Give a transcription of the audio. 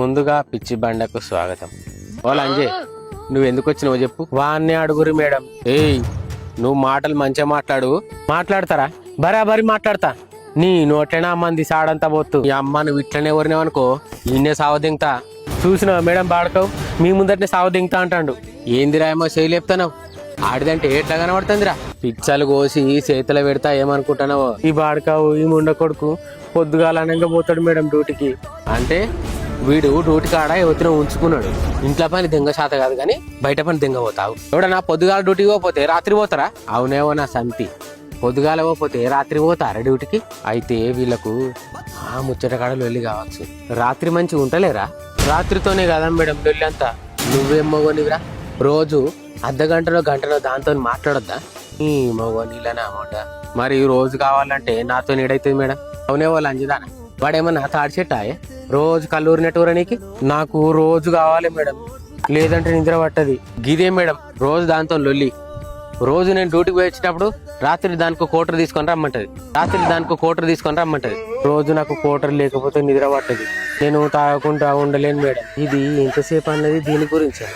ముందుగా పిచ్చి బండకు స్వాగతం. ఓ లంజే, నువ్వు ఎందుకు వచ్చినావో చెప్పు. వాన్నే అడుగురు మేడం. ఏయ్, నువ్వు మాటలు మంచిగా మాట్లాడతారా? బరాబరి మాట్లాడతా. నీ నోట్లనే అమ్మంది సాడంతా పోతు. ఈ అమ్మ నువ్వు ఇట్లనే ఎవరినేవనుకో ఈయనే సావదింగతా. చూసినావా మేడం బాడకవు మీ ముందటనే సావదింగతా అంటాడు. ఏందిరా ఏమో చేయలేపుతావు? ఆడిదంటే ఎట్లా కనబడుతుందిరా? పిచ్చలు కోసి చేతులు పెడతా ఏమనుకుంటున్నావో. ఈ బాడకావు ఈ ముండ కొడుకు పొద్దుగాలనంగా పోతాడు మేడం డ్యూటీకి. అంటే వీడు డ్యూటీ కాడ యువతిని ఉంచుకున్నాడు. ఇంట్లో పని దెంగ శాత కాదు కానీ బయట పని దెంగ పోతావు. ఎవడన్నా పొద్దుగాల డ్యూటీకి పోతే రాత్రి పోతారా? అవునేవో నా సంతి. పొద్దుగాల పోతే రాత్రి పోతారా డ్యూటీకి? అయితే వీళ్ళకు ఆ ముచ్చట కాడలు వెళ్ళి కావచ్చు. రాత్రి మంచిగా ఉంటలేరా? రాత్రితోనే కదా మేడం వెళ్ళి అంతా. నువ్వేం మగోనివిరా? రోజు అర్ధగంటలో గంటలో దాంతో మాట్లాడొద్దా? ఈ మగోనిలనే అమౌంట్ మరి రోజు కావాలంటే నాతో నీడైతుంది మేడం. అవునే వాళ్ళు అంజదానా వాడేమన్నా తాడిచెట్టాయే రోజు కల్లూరు నెట్టూరనీకి? నాకు రోజు కావాలి మేడం, లేదంటే నిద్ర పట్టది. గిదే మేడం రోజు దాంతో లొల్లి. రోజు నేను డ్యూటీకి వచ్చేటప్పుడు రాత్రి దానికి కోటర్ తీసుకొని రమ్మంటది. రోజు నాకు కోటర్ లేకపోతే నిద్ర పట్టది. నేను తాగకుండా ఉండలేను మేడం. ఇది ఎంతసేపు అన్నది దీని గురించి.